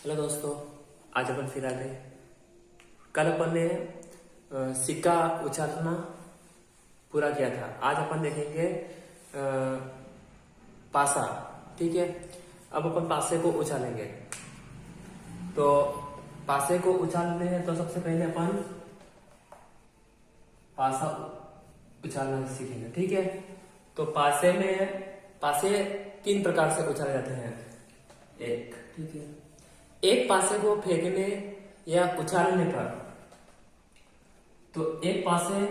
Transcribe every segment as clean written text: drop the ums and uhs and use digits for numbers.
Hello दोस्तों, आज अपन फिर आ गए। कल अपन ने सिक्का उछालना पूरा किया था। आज अपन देखेंगे पासा। ठीक है, अब अपन पासे को उछालेंगे। तो पासे को उछालने हैं तो सबसे पहले अपन पासा उछालना सीखेंगे। ठीक है, तो पासे 3 प्रकार से उछाले जाते हैं। ठीक है, एक पासे को फेंकने या उछालने पर, तो एक पासे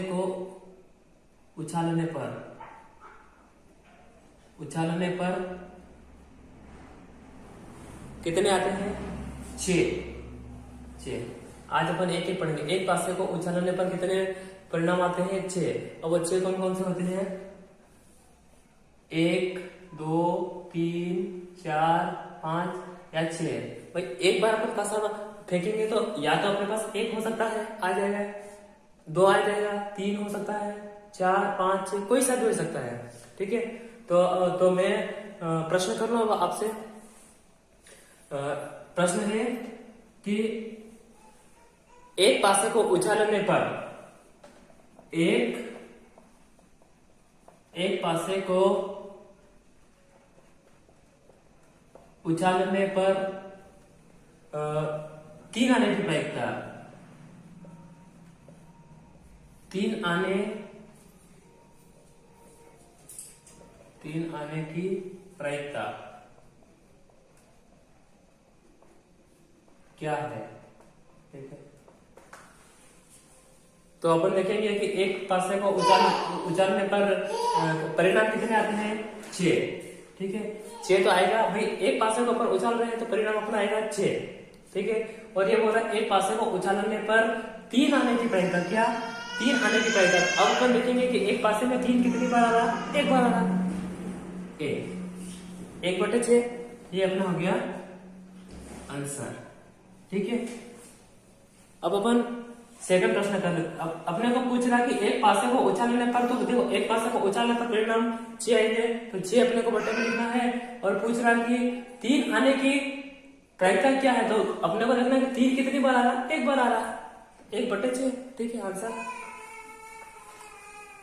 को उछालने पर कितने आते हैं? 6। आज अपन एक पढ़ेंगे। एक पासे को उछालने पर कितने परिणाम आते हैं? 6। और वो 6 कौन कौन से होते हैं? 1, 2, 3, 4, 5 या 6। भाई एक बार अपन पासा फेंकेंगे तो या तो अपने पास 1 हो सकता है, आ जाएगा, 2 आ जाएगा, 3 हो सकता है, 4, 5, 6, कोई सा भी हो सकता है। ठीक है, तो मैं प्रश्न कर रहा हूं आपसे। प्रश्न है कि एक पासे को उछालने पर एक पासे को उछालने पर 3 आने की प्रायिकता, 3 आने की प्रायिकता क्या है? ठीक है, तो अपन देखेंगे कि एक पासे को उछालने पर परिणाम कितने आते हैं? 6। ठीक है, 6 तो आएगा भाई। एक पासे को ऊपर उछाल रहे हैं तो परिणाम अपना आएगा 6। ठीक है, और ये बोल रहा है एक पासे को उछालने पर 3 आने की प्रायिकता। क्या? 3 आने की प्रायिकता। अब अपन देखेंगे कि एक पासे में 3 कितनी बार आ रहा? 1 बार आ रहा। 1/6 ये अपना हो गया आंसर। ठीक है, अब अपन सेकंड प्रश्न कर लेते। अब अपने को पूछ रहा कि एक पासे को उछालने पर, तो देखो एक पासे को उछालने पर परिणाम 6 आएंगे, तो 6 अपने को बटे में लिखना है। और पूछ रहा कि 3 आने की प्रायिकता क्या है, तो अपने को देखना है कि 3 कितनी बार आ रहा? 1 बार आ रहा, 1/6। ठीक है, आंसर।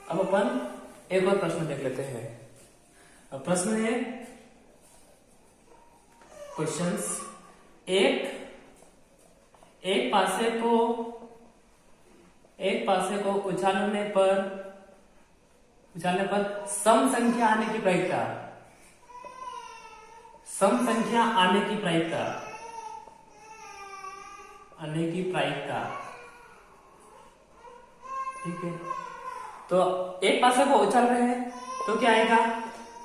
अब अपन एक और प्रश्न देख लेते हैं। अब प्रश्न है क्वेश्चंस। एक पासे को उछालने पर सम संख्या आने की प्रायिकता, ठीक है, तो एक पासे को उछाल रहे हैं तो क्या आएगा?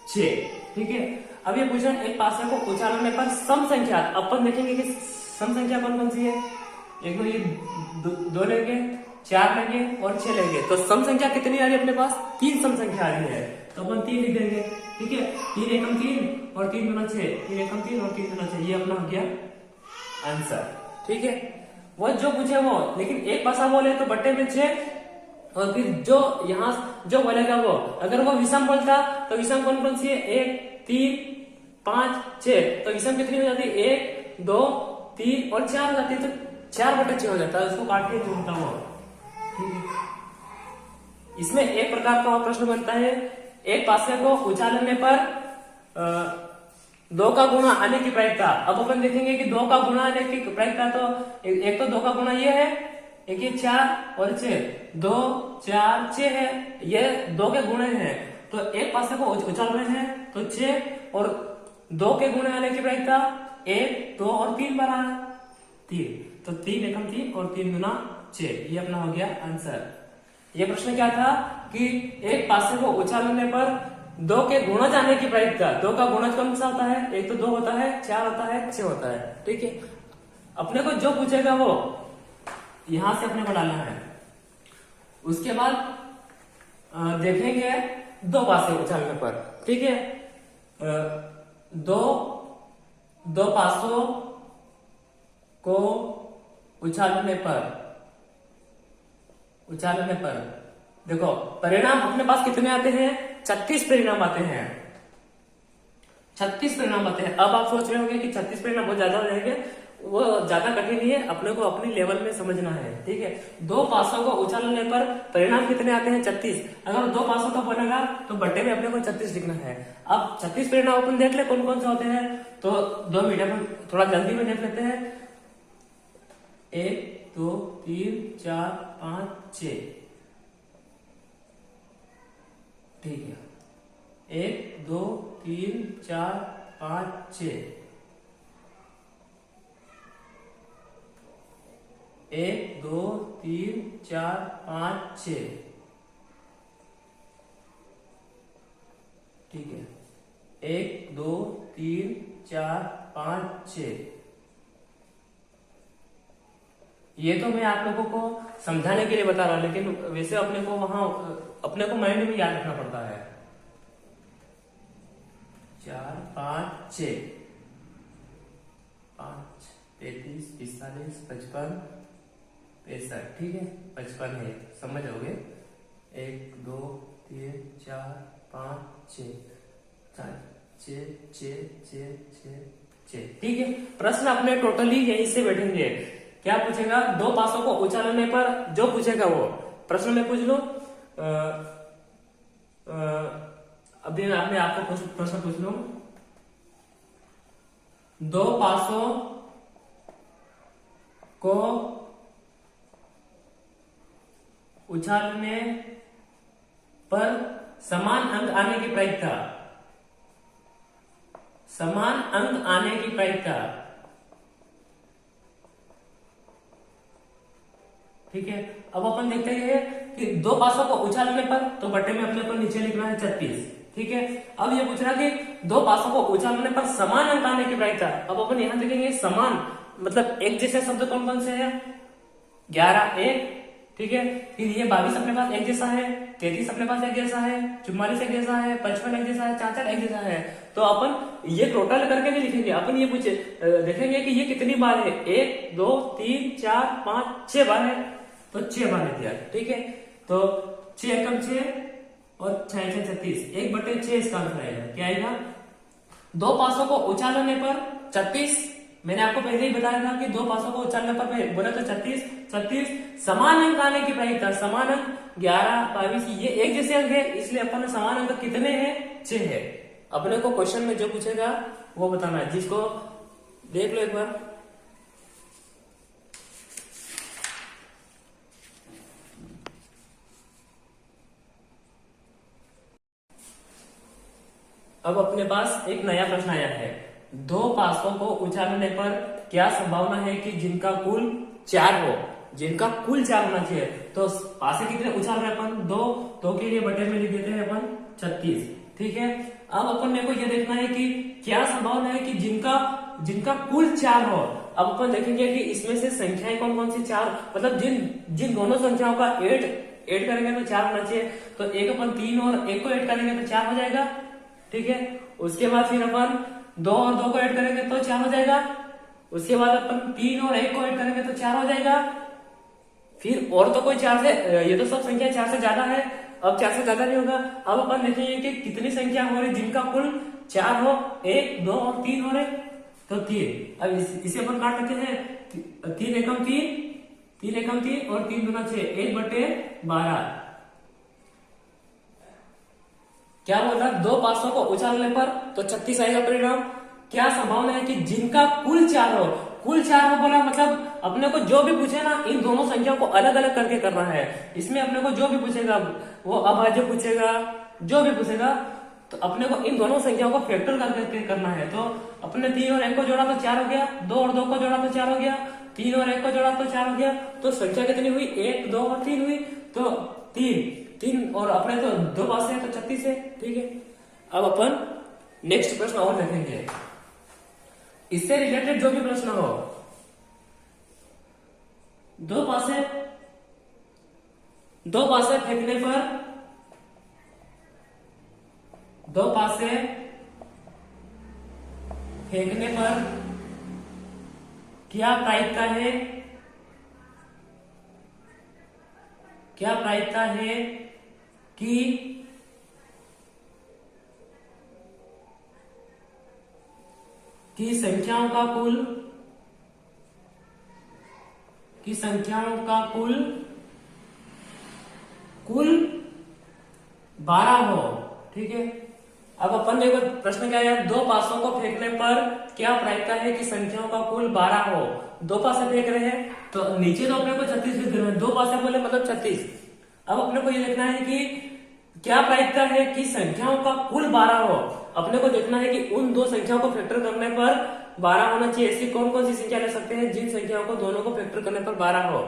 6। ठीक है, अब ये पूछा एक पासे को उछालने पर सम संख्या, अपन देखेंगे कि सम संख्या कौन कौन सी है। एक तो ये 2 लेंगे, 4 लेंगे और 6 लेंगे, तो सम संख्या कितनी आ रही है अपने पास? 3 सम संख्या आ रही है, तो अपन 3 लिख देंगे। ठीक है, 3 एकम 3 और 3 गुना 6, 3 एकम 3 और 3 गुना 6, ये अपना हो गया आंसर। ठीक है, वो जो पूछे वो, लेकिन एक पासा बोले तो बट्टे में 6, और फिर जो यहां जो बोलेगा वो, अगर वो विषम बोलता तो विषम कौन कौन सी है? 1, 3, 5, 6, तो विषम कितनी हो जाती है? 1, 2, 3 और 4 हो जाती है, तो 4/6 हो जाता है। उसको काट के जो होता है वो। इसमें एक प्रकार का प्रश्न बनता है, एक पासे को उछालने पर 2 का गुणा आने की प्रायिकता। अब अपन देखेंगे कि 2 का गुणा आने की प्रायिकता, तो एक तो 2 का गुणा ये है, एक ये 4 और 6, 2, 4, 6 है, ये 2 के गुणे हैं। तो एक पासे को उछाल रहे हैं तो 6, और 2 के गुणे आने की प्रायिकता 1, 2 और 3 बार आना, 3, तो 3 एकम 3 और 3 गुना 6, ये अपना हो गया आंसर। ये प्रश्न क्या था कि एक पासे को उछालने पर 2 के गुणज आने की प्रायिकता। 2 का गुणज कौन सा होता है? एक तो 2 होता है, 4 होता है, 6 होता है। ठीक है, अपने को जो पूछेगा वो यहां से अपने को डालना है। उसके बाद देखेंगे 2 पासे उछालने पर। ठीक है, 2 पासों को उछालने पर देखो परिणाम अपने पास कितने आते हैं? 36 परिणाम आते हैं। 36 परिणाम आते हैं। अब आप सोच रहे होंगे कि 36 परिणाम बहुत ज्यादा हो जाएंगे, वो ज्यादा कठिन नहीं है, अपने को अपनी लेवल में समझना है, ठीक है। दो पासों को उछालने पर परिणाम कितने आते हैं? 36। अगर दो पासों का बनेगा तो बट्टे में अपने को 36 लिखना है। अब 36 परिणाम अपन देख ले कौन कौन से होते हैं, तो 2 मिनट में थोड़ा जल्दी में देख लेते हैं। 1 2 3 4 5 6, ठीक है। 1 2 3 4 5 6, 1 2 3 4 5 6, ठीक है। 1 2 3 4 5 6। ये तो मैं आप लोगों को समझाने के लिए बता रहा हूं, लेकिन वैसे अपने को वहां अपने को माइंड में याद रखना पड़ता है। 4 5 6, 5 33 45 55 65, ठीक है। 55 है, समझ जाओगे। 1 2 3 4 5 6 4 6 6 6 6 6, ठीक है। प्रश्न अपने टोटली यहीं से बैठेंगे। क्या पूछेगा? दो पासों को उछालने पर जो पूछेगा वो प्रश्न में पूछ लो। अभी आपने आपको प्रश्न पूछ लो। दो पासों को उछालने पर समान अंक आने की प्रायिकता, समान अंक आने की प्रायिकता, ठीक है। अब अपन देखते हैं कि दो पासों को उछालने पर, तो बट्टे में अपने को नीचे लिखना है 36, ठीक है। अब ये पूछ रहा कि दो पासों को उछालने पर समान अंक आने की प्रायिकता। अब अपन यहां देखेंगे समान मतलब एक जैसे शब्द कौन कौन से हैं? 11 1, ठीक है। फिर ये 22 अपने पास एक जैसा है, 33 अपने पास एक जैसा है, 44 एक जैसा है, 55 एक जैसा है, 44 एक जैसा है। तो अपन ये टोटल करके नहीं लिखेंगे, अपन ये पूछे देखेंगे कि ये कितनी बार है। 1 2 3 4 5 6 बार है, तो 6 बार लिख दिया, ठीक है। तो 6 एकम 6 और 6 6 36, 1/6 इसका आंसर आएगा। क्या आएगा? दो पासों को उछालने पर 36, मैंने आपको पहले ही बताया था कि दो पासों को उछालने पर बोला तो 36 36 समान अंक आने की प्रायिकता, समान अंक 11 22 ये एक जैसे अंक है, इसलिए अपन ने समान अंक कितने हैं? 6 है। अपने को क्वेश्चन में जो पूछेगा वो बताना है, जिसको देख लो एक बार। अब अपने पास एक नया प्रश्न आया है। दो पासों को उछालने पर क्या संभावना है कि जिनका कुल 4 हो, जिनका कुल 4 होना चाहिए। तो पासे कितने उछाल रहे अपन? 2, तो के लिए बटे में लिख देते हैं अपन 36, ठीक है। अब अपन मेरे को यह देखना है कि क्या संभावना है कि जिनका कुल 4 हो। अब अपन देखेंगे कि इसमें से संख्याएं कौन कौन सी 4, मतलब जिन दोनों संख्याओं का ऐड करेंगे तो 4 होना चाहिए। तो एक अपन 3 और 1 को ऐड करेंगे तो 4 हो जाएगा, ठीक है। उसके बाद फिर अपन 2 और 2 को ऐड करेंगे तो 4 हो जाएगा। उसके बाद अपन 3 और 1 को ऐड करेंगे तो 4 हो जाएगा। फिर और तो कोई 4 से, ये तो सब संख्या 4 से ज्यादा है, अब 4 से ज्यादा नहीं होगा। अब अपन देखेंगे कि कितनी संख्या हो रही जिनका कुल 4 हो, 1 2 और 3 हो रहे, तो 3। अब इसे अपन काट लेते हैं। 3 एकम 3, 3 एकम 3 और 3 दूना 6, 1/12। क्या बोला? दो पासों को उछालने पर तो 36 आएगा परिणाम। क्या संभावना है कि जिनका कुल 4 हो, कुल 4 हो बोला मतलब अपने को जो भी पूछे ना, इन दोनों संख्या को अलग अलग करके करना है। इसमें अपने को जो भी पूछेगा, वो अभाज्य पूछेगा, जो भी पूछेगा, तो अपने को इन दोनों संख्याओं को फैक्टर करके करना है। तो अपने 3 और 1 को जोड़ा तो 4 हो गया, 2 और 2 को जोड़ा तो 4 हो गया, 3 और 1 को जोड़ा तो 4 हो गया। तो संख्या कितनी हुई? 1 2 और 3 हुई, तो 3 और अपने तो 2 पास है तो 36 है, ठीक है। अब अपन नेक्स्ट प्रश्न और देखेंगे, इससे रिलेटेड जो भी प्रश्न हो। दो पासे फेंकने पर, दो पासे फेंकने पर क्या प्रायिकता है, क्या प्रायिकता है कि कि संख्याओं का कुल 12 हो। ठीक है, अब अपन देखो प्रश्न क्या है, दो पासों को फेंकने पर क्या प्रायिकता है कि संख्याओं का कुल 12 हो। दो पासे फेंक रहे हैं तो नीचे तो अपने को 36 लिख रहे हैं, दो पासे बोले मतलब 36। अब अपने को ये देखना है कि क्या प्रायिकता है कि संख्याओं का कुल 12 हो। अपने को देखना है कि उन दो संख्याओं को फैक्टर करने पर 12 होना चाहिए। ऐसी कौन कौन सी संख्या ले सकते हैं जिन संख्याओं को दोनों को फैक्टर करने पर 12 हो।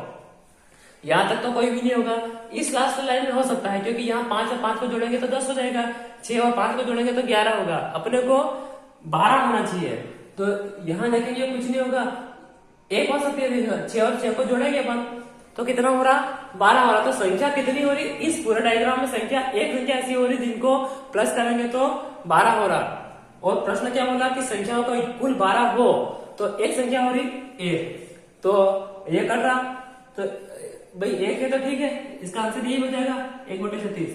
यहां तक तो कोई भी नहीं होगा, इस लास्ट लाइन में हो सकता है क्योंकि यहाँ 5 और 5 को जोड़ेंगे तो 10 हो जाएगा, 6 और 5 को जोड़ेंगे तो 11 होगा। अपने को 12 होना चाहिए, तो यहाँ देखेंगे कुछ नहीं होगा, एक हो सकती है, 6 और 6 को जोड़ेंगे अपन तो कितना हो रहा, 12 हो रहा। तो संख्या कितनी हो रही, इस पूरे डायग्राम में संख्या एक संख्या ऐसी हो रही जिनको प्लस करेंगे तो 12 हो रहा। और प्रश्न क्या बोला कि संख्याओं का कुल 12 हो, तो एक संख्या हो रही 1, तो ये कर रहा, तो भाई 1 है तो ठीक है, इसका आंसर यही हो जाएगा 1/36।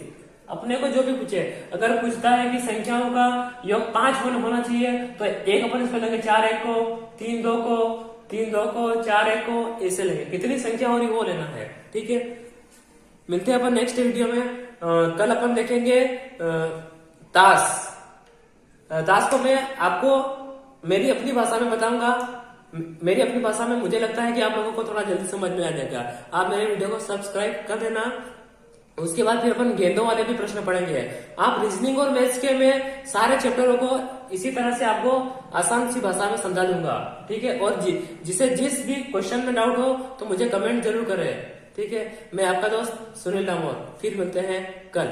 अपने को जो भी पूछे, अगर पूछता है कि संख्याओं का योग 5 होना चाहिए तो 1 अपन इसमें लेंगे, 4 1 को, 3 2 को, 3 2 को, 4 1 को, ऐसे लेंगे। कितनी संख्या हो रही वो लेना है। ठीक है, मिलते हैं अपन नेक्स्ट वीडियो में। कल अपन देखेंगे ताश को मैं आपको मेरी अपनी भाषा में बताऊंगा। मेरी अपनी भाषा में मुझे लगता है कि आप लोगों को थोड़ा जल्दी समझ में आ जाएगा। आप मेरे वीडियो को सब्सक्राइब कर देना। उसके बाद फिर अपन गेंदों वाले भी प्रश्न पढ़ेंगे। आप रीजनिंग और मैथ्स के में सारे चैप्टरों को इसी तरह से आपको आसान सी भाषा में समझा दूंगा। ठीक है, और जिसे जिस भी क्वेश्चन में डाउट हो तो मुझे कमेंट जरूर करें। ठीक है, मैं आपका दोस्त सुनील डामोर, फिर मिलते हैं कल।